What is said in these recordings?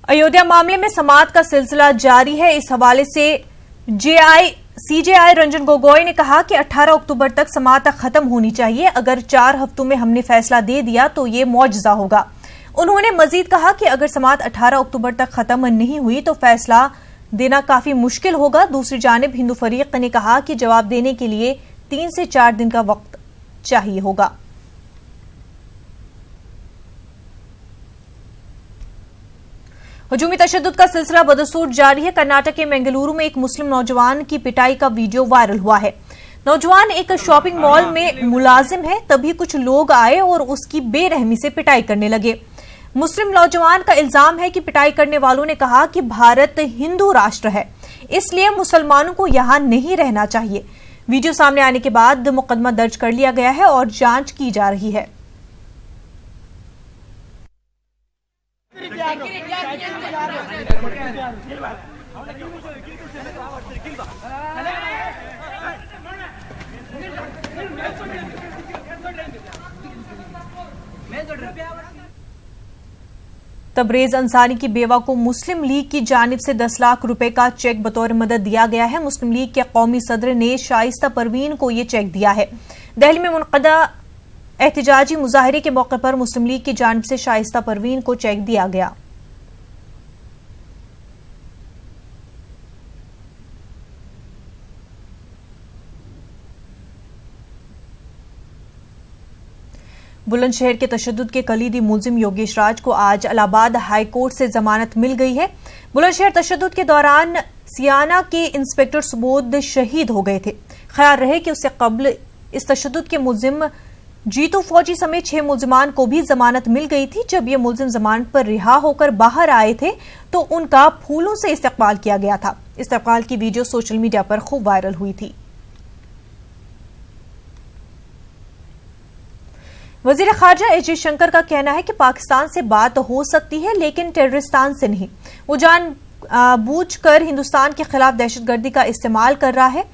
अयोध्या मामले में समाअत का सिलसिला जारी है। इस हवाले से सीजेआई रंजन गोगोई ने कहा कि 18 अक्टूबर तक समाअत खत्म होनी चाहिए। अगर 4 हफ्तों में हमने फैसला दे दिया तो ये मौजज़ा होगा। उन्होंने मजीद कहा कि अगर समाअत 18 अक्टूबर तक खत्म नहीं हुई तो फैसला देना काफी मुश्किल होगा। दूसरी जानिब हिंदू फरीक ने कहा कि जवाब देने के लिए 3 से 4 दिन का वक्त चाहिए होगा। हजूमी तशद्दुद का सिलसिला बदसूर जारी है। कर्नाटक के मंगलुरु में एक मुस्लिम नौजवान की पिटाई का वीडियो वायरल हुआ है। नौजवान एक शॉपिंग मॉल में मुलाजिम है, तभी कुछ लोग आए और उसकी बेरहमी से पिटाई करने लगे। मुस्लिम नौजवान का इल्जाम है कि पिटाई करने वालों ने कहा कि भारत हिंदू राष्ट्र है, इसलिए मुसलमानों को यहां नहीं रहना चाहिए। वीडियो सामने आने के बाद मुकदमा दर्ज कर लिया गया है और जांच की जा रही है। तबरेज अंसारी की बेवा को मुस्लिम लीग की जानिब से 10 लाख रुपए का चेक बतौर मदद दिया गया है। मुस्लिम लीग के कौमी सदर ने शाइस्ता परवीन को यह चेक दिया है। दिल्ली में मुनक़दा एहतजाजी मुजाहरे के मौके पर मुस्लिम लीग की जानिब से शाइस्ता परवीन को चेक दिया गया। बुलंदशहर के तशद्दुद के कलीदी मुलजिम योगेश राज को आज इलाहाबाद हाई कोर्ट से जमानत मिल गई है। बुलंदशहर तशद्दुद के दौरान सियाना के इंस्पेक्टर सुबोध शहीद हो गए थे। ख्याल रहे कि उससे कबल इस तशद्दुद के मुलजिम जीतू फौजी समेत 6 मुलजिमान को भी जमानत मिल गई थी। जब ये मुलजिम जमानत पर रिहा होकर बाहर आए थे तो उनका फूलों से इस्तकबाल किया गया था। इस्तकबाल की वीडियो सोशल मीडिया पर खूब वायरल हुई थी। वजीर खारजा एस जयशंकर का कहना है कि पाकिस्तान से बात हो सकती है लेकिन टेररिस्तान से नहीं। वो जानबूझकर हिंदुस्तान के खिलाफ दहशतगर्दी का इस्तेमाल कर रहा है।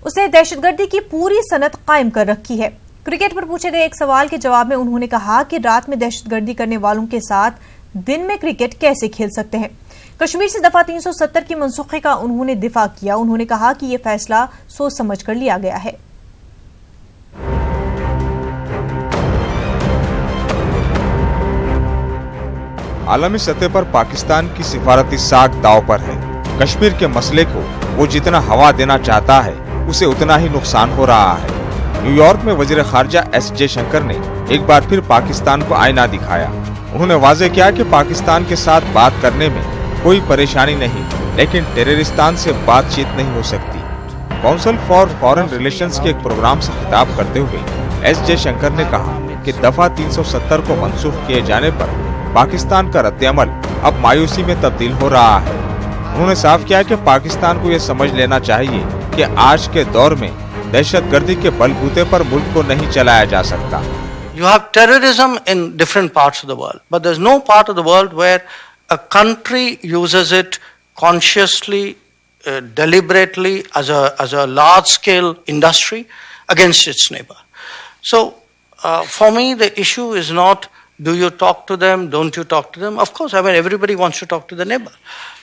उसे दहशतगर्दी की पूरी सनत कायम कर रखी है। क्रिकेट पर पूछे गए एक सवाल के जवाब में उन्होंने कहा कि रात में दहशतगर्दी करने वालों के साथ दिन में क्रिकेट कैसे खेल सकते हैं। कश्मीर से दफा 370 की मनसूखी का उन्होंने दिफा किया। उन्होंने कहा कि यह फैसला सोच समझ कर लिया गया है। आलमी सतह पर पाकिस्तान की सिफारती साख दांव पर है। कश्मीर के मसले को वो जितना हवा देना चाहता है उसे उतना ही नुकसान हो रहा है। न्यूयॉर्क में वजीर खारजा एस जयशंकर ने एक बार फिर पाकिस्तान को आईना दिखाया। उन्होंने वाज़ेह किया कि पाकिस्तान के साथ बात करने में कोई परेशानी नहीं, लेकिन टेररिस्तान से बातचीत नहीं हो सकती। काउंसिल फॉर फॉरेन रिलेशंस के एक प्रोग्राम से खिताब करते हुए एस जयशंकर ने कहा कि दफा 370 को मनसूख किए जाने पर पाकिस्तान का रद्द-ए-अमल अब मायूसी में तब्दील हो रहा है। उन्होंने साफ किया कि पाकिस्तान को यह समझ लेना चाहिए कि आज के दौर में दहशतगर्दी के बलबूते पर मुल्क को नहीं चलाया जा सकता। You have terrorism in different parts of the world, but there's no part of the world where a country uses it consciously, deliberately as a large-scale industry against its neighbor. So, for me, the issue is not do you talk to them, don't you talk to them? Of course, I mean, everybody wants to talk to the neighbor.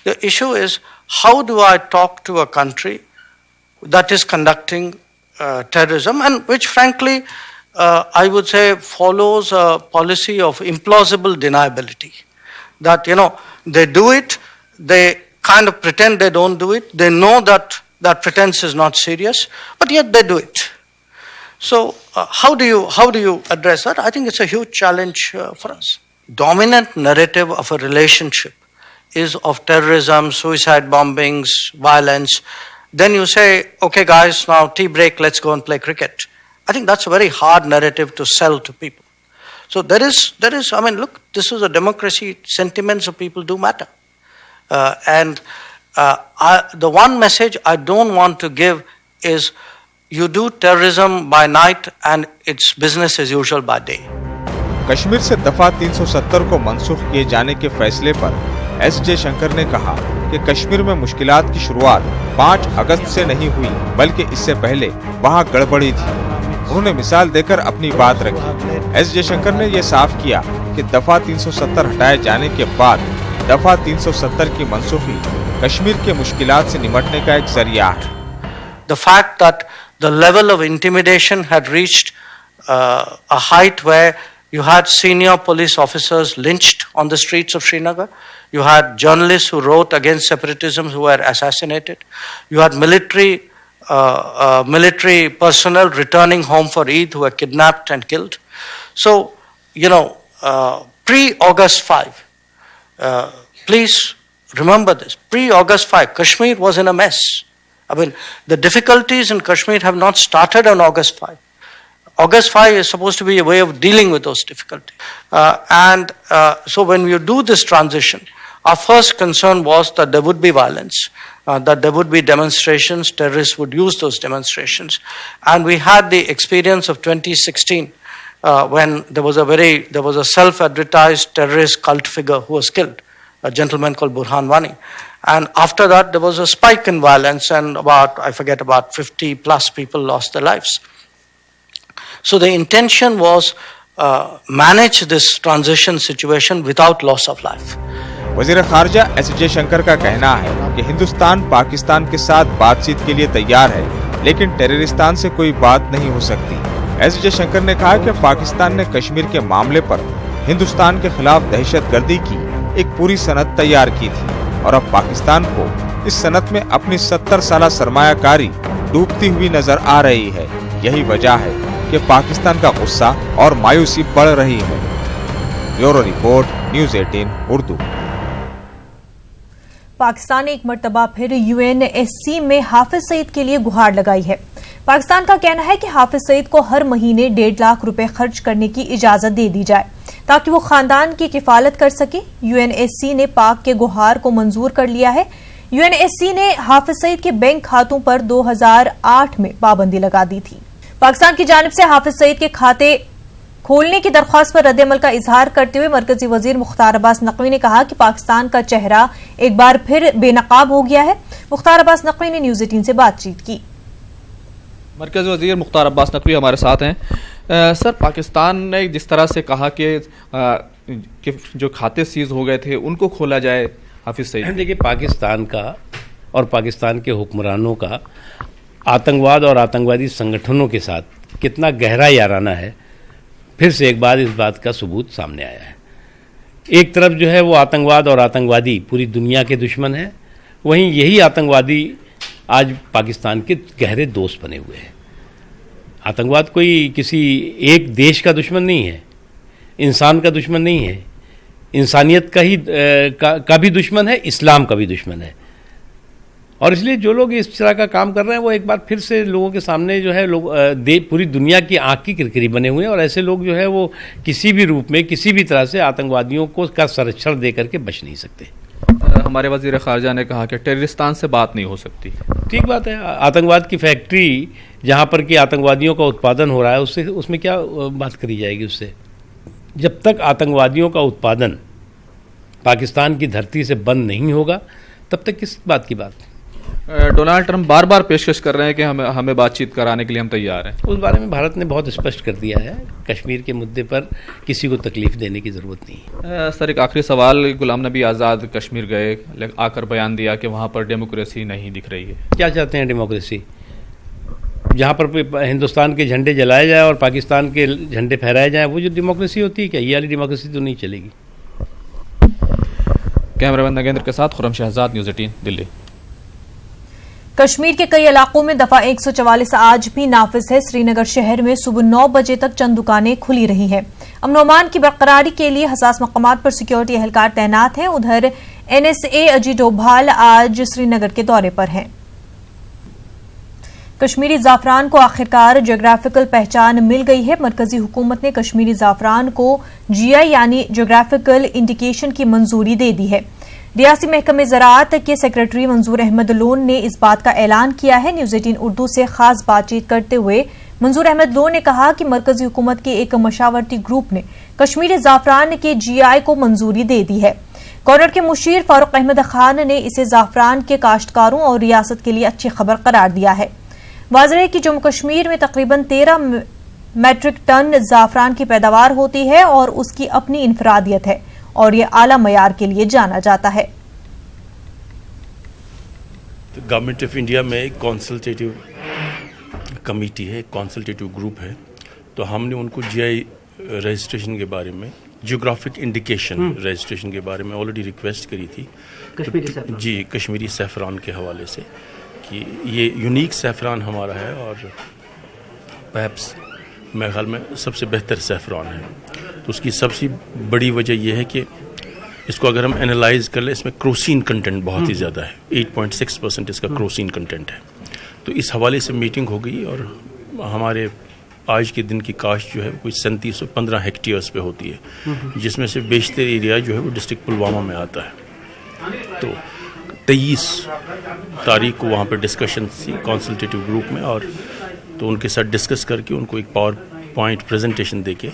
The issue is, how do I talk to a country that is conducting terrorism and which, frankly, I would say follows a policy of implausible deniability. That, you know, they do it, they kind of pretend they don't do it, they know that that pretense is not serious, but yet they do it. So how do you address that? I think it's a huge challenge for us. Dominant narrative of a relationship is of terrorism, suicide bombings, violence. Then you say, okay guys, now tea break, let's go and play cricket. I think that's a very hard narrative to sell to people. So there is, I mean, look, this is a democracy, sentiments of people do matter. The one message I don't want to give is, you do terrorism by night and it's business as usual by day. Kashmir से दफा 370 को मनसूख किए जाने के फैसले पर S Jaishankar ने कहा कि कश्मीर में मुश्किलात की शुरुआत 5 अगस्त से नहीं हुई, बल्कि इससे पहले वहां गड़बड़ी थी। उन्होंने मिसाल देकर अपनी बात रखी। एस जयशंकर ने यह साफ किया कि दफा 370 हटाए जाने के बाद दफा 370 की मनसूखी कश्मीर के मुश्किलात से निपटने का एक जरिया है। The fact that the level of intimidation had reached a height where you had senior police officers lynched on the streets of Srinagar. You had journalists who wrote against separatism who were assassinated. You had military personnel returning home for Eid who were kidnapped and killed. So, pre-August 5, please remember this, pre-August 5, Kashmir was in a mess. I mean, the difficulties in Kashmir have not started on August 5. August 5 is supposed to be a way of dealing with those difficulties. So when you do this transition, our first concern was that there would be violence, that there would be demonstrations, terrorists would use those demonstrations. And we had the experience of 2016 when there was a self-advertised terrorist cult figure who was killed, a gentleman called Burhan Wani. And after that, there was a spike in violence and about 50 plus people lost their lives. So the intention was manage this transition situation without loss of life. वजीर खारजा S Jaishankar का कहना है कि हिंदुस्तान पाकिस्तान के साथ बातचीत के लिए तैयार है, लेकिन टेररिस्तान से कोई बात नहीं हो सकती। एस जयशंकर ने कहा कि पाकिस्तान ने कश्मीर के मामले पर हिंदुस्तान के खिलाफ दहशतगर्दी की एक पूरी सनद तैयार की थी और अब पाकिस्तान को इस सनद में अपनी 70 साला सरमायाकारी डूबती हुई नजर आ रही है। यही वजह है कि पाकिस्तान का गुस्सा और मायूसी बढ़ रही है। Bureau report, news 18 Urdu. Pakistan ने एक मर्तबा फिर UNSC में हाफिज सईद के लिए गुहार लगाई है। पाकिस्तान का कहना है कि हाफिज सईद को हर महीने 1.5 लाख रुपए खर्च करने की इजाजत दे दी जाए ताकि वो खानदान की किफालत कर सके। UNSC ने पाक के गुहार को मंजूर कर लिया है। UNSC ने हाफिज सईद के बैंक खातों पर 2008 में पाबंदी लगा दी थी। पाकिस्तान की जानिब से हाफिज सईद के खाते खोलने की दरख्वास्त पर रद्द-ए-अमल का इजहार करते हुए मरकजी वजीर मुख्तार अब्बास नकवी ने कहा कि पाकिस्तान का चेहरा एक बार फिर बेनकाब हो गया है। मुख्तार अब्बास नकवी ने न्यूज़ 18 से बातचीत की। मरकजी वजीर मुख्तार अब्बास नकवी हमारे साथ हैं। सर, पाकिस्तान ने जिस तरह से कहा कि जो खाते सीज हो गए थे उनको खोला जाए हाफिज सईद। देखिए, पाकिस्तान का और पाकिस्तान के हुक्मरानों का आतंकवाद और आतंकवादी संगठनों के साथ कितना गहरा याराना है, फिर से एक बार इस बात का सबूत सामने आया है। एक तरफ जो है वो आतंकवाद और आतंकवादी पूरी दुनिया के दुश्मन हैं, वहीं यही आतंकवादी आज पाकिस्तान के गहरे दोस्त बने हुए हैं। आतंकवाद कोई किसी एक देश का दुश्मन नहीं है, इंसान का दुश्मन नहीं है, इंसानियत का भी दुश्मन है, इस्लाम का भी दुश्मन है। और इसलिए जो लोग इस तरह का काम कर रहे हैं वो एक बार फिर से लोगों के सामने जो है पूरी दुनिया की आंख की किरकिरी बने हुए हैं। और ऐसे लोग जो है वो किसी भी रूप में किसी भी तरह से आतंकवादियों का संरक्षण दे करके बच नहीं सकते। हमारे वजीर खारजा ने कहा कि टेररिस्तान से बात नहीं हो सकती। ठीक बात है, आतंकवाद की फैक्ट्री जहाँ पर कि आतंकवादियों का उत्पादन हो रहा है उसमें क्या बात करी जाएगी उससे। जब तक आतंकवादियों का उत्पादन पाकिस्तान की धरती से बंद नहीं होगा तब तक किस बात की बात। डोनाल्ड ट्रंप बार बार पेशकश कर रहे हैं कि हमें बातचीत कराने के लिए हम तैयार हैं। उस बारे में भारत ने बहुत स्पष्ट कर दिया है, कश्मीर के मुद्दे पर किसी को तकलीफ देने की ज़रूरत नहीं है। सर, एक आखिरी सवाल, गुलाम नबी आज़ाद कश्मीर गए, आकर बयान दिया कि वहाँ पर डेमोक्रेसी नहीं दिख रही है। क्या चाहते हैं डेमोक्रेसी? जहाँ पर हिंदुस्तान के झंडे जलाए जाए और पाकिस्तान के झंडे फहराए जाए, वो जो डेमोक्रेसी होती है क्या? ये वाली डेमोक्रेसी तो नहीं चलेगी। कैमरामैन नगेंद्र के साथ खुरम शहजाद, न्यूज़ 18 दिल्ली। कश्मीर के कई इलाकों में दफा 144 आज भी नाफिज है। श्रीनगर शहर में सुबह 9 बजे तक चंद दुकानें खुली रही हैं। अमन अमान की बरकरारी के लिए हसास मकामात पर सिक्योरिटी एहलकार तैनात हैं। उधर NSA अजीत डोभाल आज श्रीनगर के दौरे पर हैं। कश्मीरी जाफरान को आखिरकार ज्योग्राफिकल पहचान मिल गई है। मरकजी हुकूमत ने कश्मीरी जाफरान को GI यानी ज्योग्राफिकल इंडिकेशन की मंजूरी दे दी है। रियासी महकमे ज़राअत के सेक्रेटरी मंजूर अहमद लोन ने इस बात का ऐलान किया है। न्यूज़ 18 उर्दू से खास बातचीत करते हुए मंजूर अहमद लोन ने कहा कि मरकजी हुकूमत के एक मशावरती ग्रुप ने कश्मीरी जाफरान के GI को मंजूरी दे दी है। गवर्नर के मुशीर फारूक अहमद खान ने इसे जाफरान के काश्तकारों और रियासत के लिए अच्छी खबर करार दिया है। वाज़ेह है कि जम्मू कश्मीर में तकरीबन 13 मैट्रिक टन जाफरान की पैदावार होती है और उसकी अपनी इनफरादियत है। और ये आला मयार के लिए जाना जाता है। तो गवर्नमेंट ऑफ इंडिया में एक कंसल्टेटिव कमेटी है, एक कंसल्टेटिव ग्रुप है, तो हमने उनको जीआई रजिस्ट्रेशन के बारे में, जियोग्राफिक इंडिकेशन रजिस्ट्रेशन के बारे में ऑलरेडी रिक्वेस्ट करी थी जी कश्मीरी सैफरान के हवाले से कि ये यूनिक सैफरान हमारा है और परहैप्स मेरे ख्याल में सबसे बेहतर सैफरान है। तो उसकी सबसे बड़ी वजह यह है कि इसको अगर हम एनालाइज कर लें, इसमें क्रोसीन कंटेंट बहुत ही ज़्यादा है, 8.6% इसका क्रोसीन कंटेंट है। तो इस हवाले से मीटिंग हो गई और हमारे आज के दिन की काश्त जो है कोई 3715 हेक्टेयर्स पे होती है, जिसमें से बेशतर एरिया जो है वो डिस्ट्रिक्ट पुलवामा में आता है। तो 23 तारीख को वहाँ पर डिस्कशन थी कंसल्टेटिव ग्रुप में, और तो उनके साथ डिस्कस करके उनको एक पावर पॉइंट प्रेजेंटेशन देके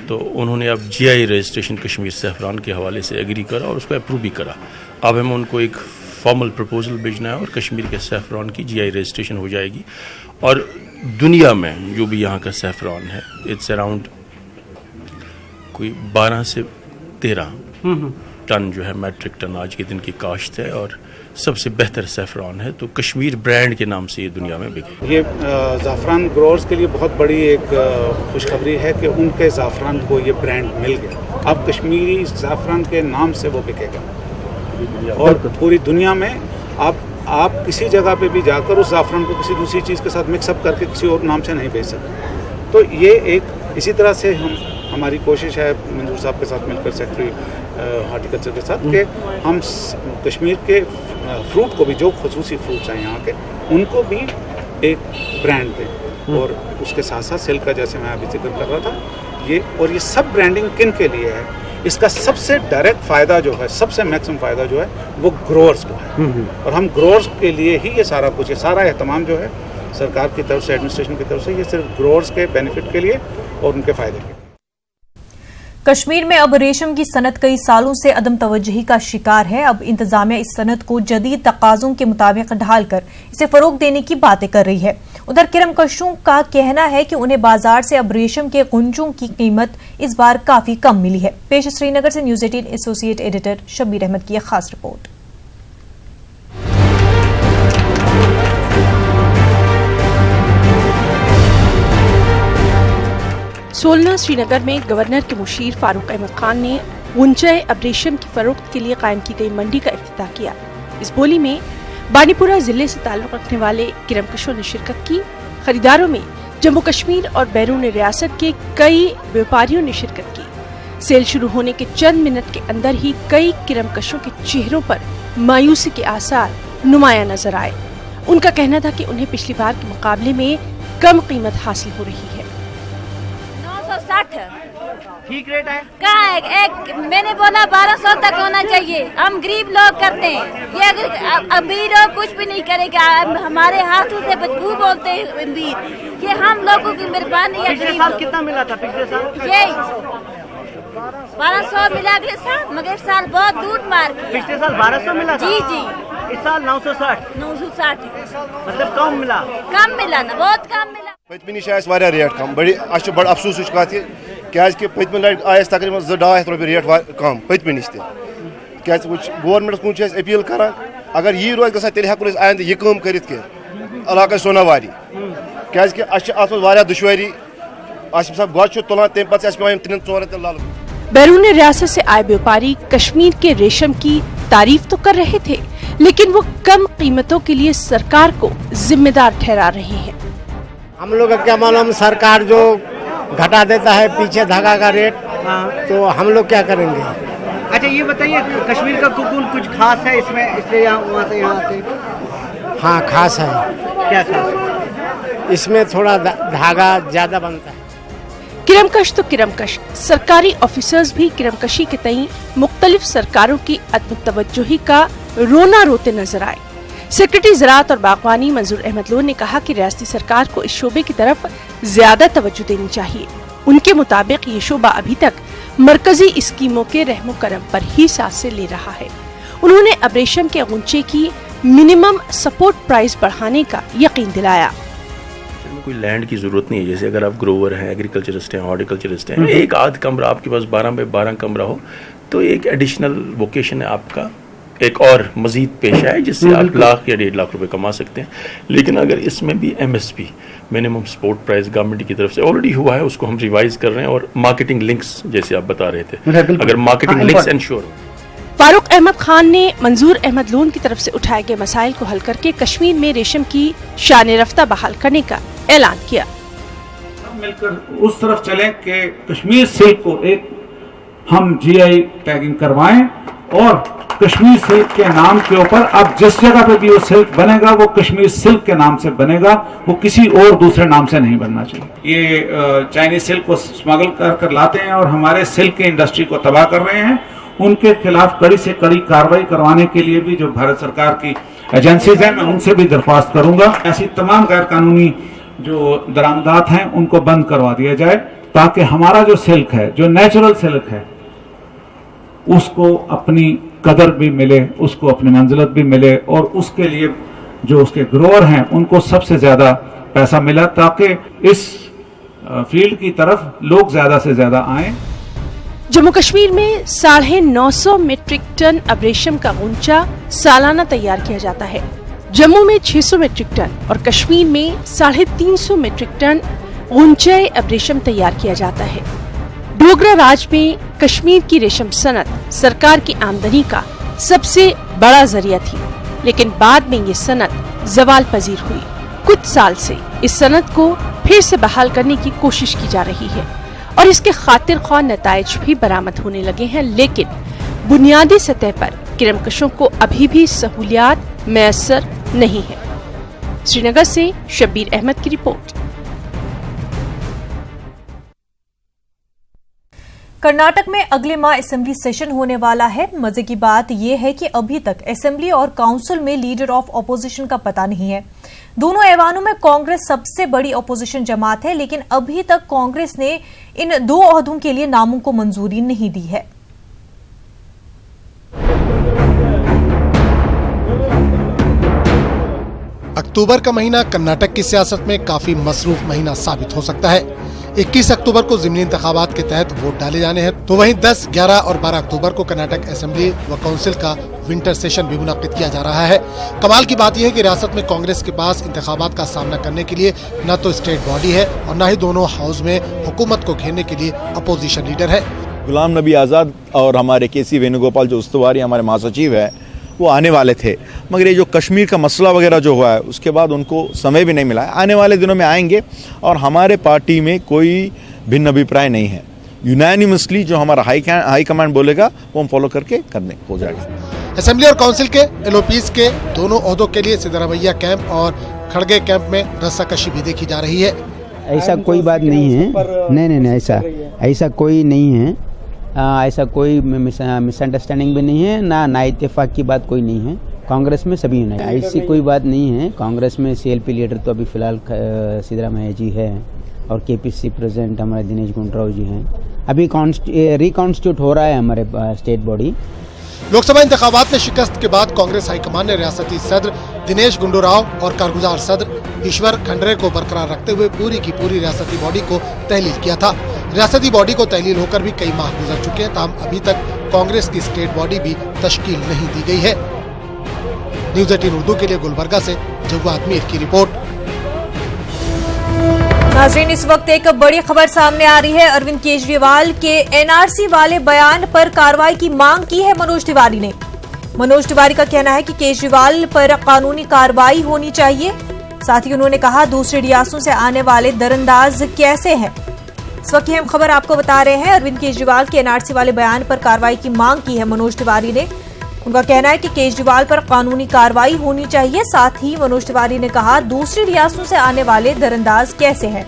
तो उन्होंने अब जीआई रजिस्ट्रेशन कश्मीर सैफरान के हवाले से एग्री करा और उसको अप्रूव भी करा। अब हमें उनको एक फॉर्मल प्रपोजल भेजना है और कश्मीर के सैफरान की जीआई रजिस्ट्रेशन हो जाएगी। और दुनिया में जो भी यहाँ का सैफरान है, इट्स अराउंड कोई 12 से 13 टन जो है मैट्रिक टन आज के दिन की काश्त है और सबसे बेहतर सैफरान है। तो कश्मीर ब्रांड के नाम से ये दुनिया में बिके। ये ज़ाफ़रान ग्रोअर्स के लिए बहुत बड़ी एक खुशखबरी है कि उनके ज़ाफ़रान को ये ब्रांड मिल गया। अब कश्मीरी ज़ाफ़रान के नाम से वो बिकेगा और पूरी दुनिया में आप किसी जगह पे भी जाकर उस ज़ाफ़रान को किसी दूसरी चीज़ के साथ मिक्सअप करके किसी और नाम से नहीं बेच सकते। तो ये एक इसी तरह से हमारी कोशिश है मंजूर साहब के साथ मिलकर, सेक्रेटरी हार्टिकल्चर के साथ, कि हम कश्मीर के फ्रूट को भी, जो खसूसी फ्रूट्स हैं यहाँ के, उनको भी एक ब्रांड दें। और उसके साथ साथ सिल्क का, जैसे मैं अभी जिक्र कर रहा था, ये सब ब्रांडिंग किन के लिए है? इसका सबसे डायरेक्ट फ़ायदा जो है, सबसे मैक्सिमम फ़ायदा जो है वो ग्रोअर्स को है। और हम ग्रोअर्स के लिए ही ये सारा कुछ, ये सारा एहतमाम जो है सरकार की तरफ से, एडमिनिस्ट्रेशन की तरफ से, ये सिर्फ ग्रोअर्स के बेनिफिट के लिए और उनके फ़ायदे के लिए। कश्मीर में अब रेशम की सनत कई सालों से अदम तवज्जुही का शिकार है। अब इंतजामिया इस सनत को जदीद तकाज़ों के मुताबिक ढालकर इसे फरोग देने की बातें कर रही है। उधर किरमकशों का कहना है कि उन्हें बाजार से अब रेशम के गुंजों की कीमत इस बार काफी कम मिली है। पेश श्रीनगर से news 18 associate editor Shabbir Ahmed की एक खास रिपोर्ट। सोलना श्रीनगर में गवर्नर के मुशीर फारूक अहमद खान ने गुंजय अब रेशम की फरोख्त के लिए कायम की गई मंडी का इफ्तिताह किया। इस बोली में बानीपुरा जिले से ताल्लुक रखने वाले किरमकशों ने शिरकत की। खरीदारों में जम्मू कश्मीर और बैरून रियासत के कई व्यापारियों ने शिरकत की। सेल शुरू होने के चंद मिनट के अंदर ही कई किरमकशों के चेहरों पर मायूसी के आसार नुमाया नजर आए। उनका कहना था कि उन्हें पिछली बार के मुकाबले में कम कीमत हासिल हो रही है। 960 ठीक रेट है। कहाँ है? एक मैंने बोला 1200 तक होना चाहिए। हम गरीब लोग करते हैं, ये अमीर लोग कुछ भी नहीं करेगा। हमारे हाथों से बदबू बोलते हैं अमीर। ये हम लोगों की मेहरबानी है। पिछले साल कितना मिला था? पिछले साल ये 1200 मिला अगले साल, मगर इस साल बहुत दूर मार किया। पिछले साल 1200 मिला था? जी जी। इस साल 960 मतलब कम मिला ना, बहुत कम मिला। पतमिन रेट कम बड़ी बड़ अफसोस कत क्या पतम लट आयस तकरीबन 2-2 रुपये रेट कम पतम नश क्या गवर्नमेंट कुन अपील कर, अगर यी रोज ग तेल हेको आइंद यह काम कर इलाक सोनावारी क्या दुश्वारी गो तुलान तम पे 3-4 तक लाल। बैरून रियासत से आए व्यापारी कश्मीर के रेशम की तारीफ तो कर रहे थे, लेकिन वो कम कीमतों के लिए सरकार को जिम्मेदार ठहरा रहे हैं। हम लोग क्या मालूम, सरकार जो घटा देता है पीछे धागा का रेट, तो हम लोग क्या करेंगे। अच्छा ये बताइए, कश्मीर का कुकुन कुछ खास है इसमें, इसलिए वहाँ से यहाँ आते? हाँ खास है। क्या खास है? इसमें थोड़ा धागा ज्यादा बनता है। किरमकश तो किरमकश, सरकारी ऑफिसर्स भी किरमकशी के तई मुख्तलिफ सरकारों की अदम तवज्जुही का रोना रोते नजर आए। सेक्रेटरी ज़राअत और बागवानी मंजूर अहमद लोन ने कहा कि रियासती सरकार को इस शोबे की तरफ ज्यादा तवज्जो देनी चाहिए। उनके मुताबिक ये शोबा अभी तक मरकजी स्कीमों के रहमो करम पर ही सांसें ले रहा है। उन्होंने अब रेशम के गुंचे की मिनिमम सपोर्ट प्राइस बढ़ाने का यकीन दिलाया। कोई लैंड की जरूरत नहीं है। जैसे अगर आप ग्रोवर हैं, एग्रीकल्चरिस्ट हैं, हॉर्टिकल्चरिस्ट हैं, एक आध कमरा आपके पास 12 बाय 12 कमरा हो तो एक एडिशनल वोकेशन है आपका, एक और मजीद पेशा है जिससे आप लाख या 1.5 लाख रुपए कमा सकते हैं। लेकिन अगर इसमें भी MSP minimum support price government की तरफ से ऑलरेडी हुआ है, उसको हम रिवाइज कर रहे हैं, और मार्केटिंग लिंक्स जैसे आप बता रहे थे, अगर मार्केटिंग लिंक्स इंश्योर हो। फारूक अहमद खान ने मंजूर अहमद लोन की तरफ से उठाए गए मसाइल को हल करके कश्मीर में रेशम की शान रफ्ता बहाल करने का ऐलान किया। मिलकर उस तरफ चलें कि कश्मीर सिल्क को एक हम GI टैगिंग करवाएं, और कश्मीर सिल्क के नाम के ऊपर अब जिस जगह पे भी वो सिल्क बनेगा वो कश्मीर सिल्क के नाम से बनेगा, वो किसी और दूसरे नाम से नहीं बनना चाहिए। ये चाइनीज सिल्क को स्मगल कर लाते हैं और हमारे सिल्क की इंडस्ट्री को तबाह कर रहे हैं। उनके खिलाफ कड़ी से कड़ी कार्रवाई करवाने के लिए भी जो भारत सरकार की एजेंसीज हैं, मैं उनसे भी दरख्वास्त करूंगा ऐसी तमाम गैर कानूनी जो दरामदात हैं उनको बंद करवा दिया जाए, ताकि हमारा जो सिल्क है, जो नेचुरल सिल्क है, उसको अपनी कदर भी मिले, उसको अपनी मंजिलत भी मिले, और उसके लिए जो उसके ग्रोअर हैं उनको सबसे ज्यादा पैसा मिला, ताकि इस फील्ड की तरफ लोग ज्यादा से ज्यादा आएं। जम्मू कश्मीर में 950 मीट्रिक टन अब रेशम का ऊंचा सालाना तैयार किया जाता है। जम्मू में 600 मीट्रिक टन और कश्मीर में 350 मीट्रिक टन ऊंचाई अब रेशम तैयार किया जाता है। डोगरा राज में कश्मीर की रेशम सनत सरकार की आमदनी का सबसे बड़ा जरिया थी, लेकिन बाद में ये सनत जवाल पजीर हुई। कुछ साल से इस सनत को फिर से बहाल करने की कोशिश की जा रही है और इसके खातिर ख्वाह नताइज भी बरामद होने लगे हैं, लेकिन बुनियादी सतह पर किरमकशों को अभी भी सहूलियात मैसर नहीं है। श्रीनगर से शब्बीर अहमद की रिपोर्ट। कर्नाटक में अगले माह असेंबली सेशन होने वाला है। मजे की बात यह है कि अभी तक असेंबली और काउंसिल में लीडर ऑफ ऑपोजिशन का पता नहीं है। दोनों ऐवानों में कांग्रेस सबसे बड़ी ऑपोजिशन जमात है, लेकिन अभी तक कांग्रेस ने इन 2 ओहदों के लिए नामों को मंजूरी नहीं दी है। अक्टूबर का महीना कर्नाटक की सियासत में काफी मसरूफ महीना साबित हो सकता है। 21 अक्टूबर को ज़िमनी इंतखाबात के तहत वोट डाले जाने हैं, तो वहीं 10, 11 और 12 अक्टूबर को कर्नाटक असेंबली व काउंसिल का विंटर सेशन भी मुनक्किद किया जा रहा है। कमाल की बात यह है कि रियासत में कांग्रेस के पास इंतखाबात का सामना करने के लिए न तो स्टेट बॉडी है और न ही दोनों हाउस में हुकूमत को घेरने के लिए अपोजिशन लीडर है। गुलाम नबी आज़ाद और हमारे KC वेणुगोपाल जो उस्तुवारी हमारे महासचिव है, वो आने वाले थे, मगर ये जो कश्मीर का मसला वगैरह जो हुआ है उसके बाद उनको समय भी नहीं मिला है। आने वाले दिनों में आएंगे और हमारे पार्टी में कोई भिन्न अभिप्राय नहीं है। यूनानिमसली जो हमारा हाई कमांड बोलेगा वो हम फॉलो करके करने हो जाएगा। असेंबली और काउंसिल के LOPs के दोनों ओहदों के लिए सिद्धरमैया कैंप और खड़गे कैंप में रस्साकशी भी देखी जा रही है। ऐसा कोई बात नहीं है, नहीं ऐसा कोई नहीं है, ऐसा कोई मिसअंडरस्टैंडिंग भी नहीं है, ना इत्तेफाक की बात कोई नहीं है। कांग्रेस में सभी यूनाइटेड, ऐसी कोई बात नहीं है। कांग्रेस में CLP लीडर तो अभी फिलहाल सिद्धरमैया जी है और KPC प्रेसिडेंट हमारे दिनेश गुंडूराव जी हैं। अभी रिकॉन्स्टिट्यूट हो रहा है हमारे स्टेट बॉडी। लोकसभा इंतखाबात में शिकस्त के बाद कांग्रेस हाईकमान ने रियासती सदर दिनेश गुंडूराव और कारगुजार सदर ईश्वर खंडरे को बरकरार रखते हुए पूरी की पूरी रियासती बॉडी को तहलील किया था। रियासती बॉडी को तहलील होकर भी कई माह गुजर चुके हैं, ताहम अभी तक कांग्रेस की स्टेट बॉडी भी तश्कील नहीं दी गई है। न्यूज़ 18 उर्दू के लिए गुलबर्गा से जवाद मीर की रिपोर्ट। नाज़रीन, इस वक्त एक बड़ी खबर सामने आ रही है। अरविंद केजरीवाल के NRC वाले बयान पर कार्रवाई की मांग की है मनोज तिवारी ने। मनोज तिवारी का कहना है कि केजरीवाल पर कानूनी कार्रवाई होनी चाहिए। साथ ही उन्होंने कहा, दूसरी रियासतों से आने वाले दरअंदाज कैसे हैं। इस वक्त हम खबर आपको बता रहे हैं। अरविंद केजरीवाल के NRC वाले बयान पर कार्रवाई की मांग की है मनोज तिवारी ने। उनका कहना है कि केजरीवाल पर कानूनी कार्रवाई होनी चाहिए। साथ ही मनोज तिवारी ने कहा, दूसरी रियासतों से आने वाले दरअंदाज कैसे हैं।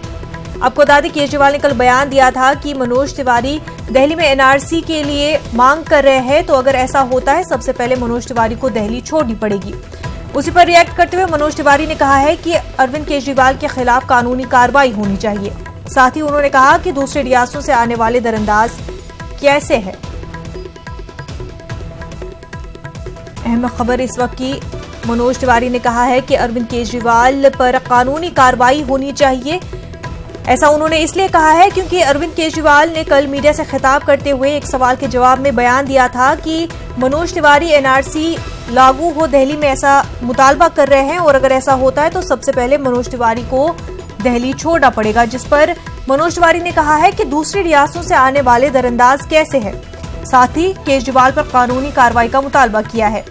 आपको बता दें, केजरीवाल ने कल बयान दिया था कि मनोज तिवारी दिल्ली में NRC के लिए मांग कर रहे हैं, तो अगर ऐसा होता है सबसे पहले मनोज तिवारी को दिल्ली छोड़नी पड़ेगी। उसी पर रिएक्ट करते हुए मनोज तिवारी ने कहा है कि अरविंद केजरीवाल के खिलाफ कानूनी कार्रवाई होनी चाहिए। साथ ही उन्होंने कहा कि दूसरे रियासतों से आने वाले दरअंदाज कैसे हैं। अहम खबर इस वक्त की, मनोज तिवारी ने कहा है कि अरविंद केजरीवाल पर कानूनी कार्रवाई होनी चाहिए। ऐसा उन्होंने इसलिए कहा है क्योंकि अरविंद केजरीवाल ने कल मीडिया से खिताब करते हुए एक सवाल के जवाब में बयान दिया था कि मनोज तिवारी एनआरसी लागू हो दिल्ली में ऐसा मुतालबा कर रहे हैं और अगर ऐसा होता है तो सबसे पहले मनोज तिवारी को दिल्ली छोड़ना पड़ेगा, जिस पर मनोज तिवारी ने कहा है कि दूसरी रियासतों से आने वाले दरअंदाज कैसे हैं। साथ ही केजरीवाल पर कानूनी कार्रवाई का मुतालबा किया है।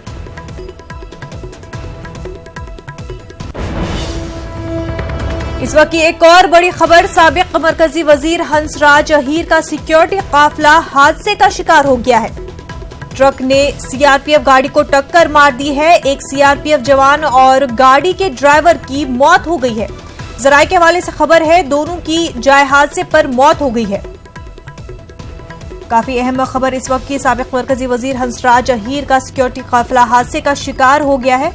इस वक्त की एक और बड़ी खबर, साबिक मरकजी वजीर हंसराज अहीर का सिक्योरिटी काफिला हादसे का शिकार हो गया है। ट्रक ने सीआरपीएफ गाड़ी को टक्कर मार दी है। एक सीआरपीएफ जवान और गाड़ी के ड्राइवर की मौत हो गई है। जराये के हवाले से खबर है, दोनों की जाए हादसे पर मौत हो गई है। काफी अहम खबर इस वक्त की, साबिक मरकजी वजीर हंसराज अहीर का सिक्योरिटी काफिला हादसे का शिकार हो गया है।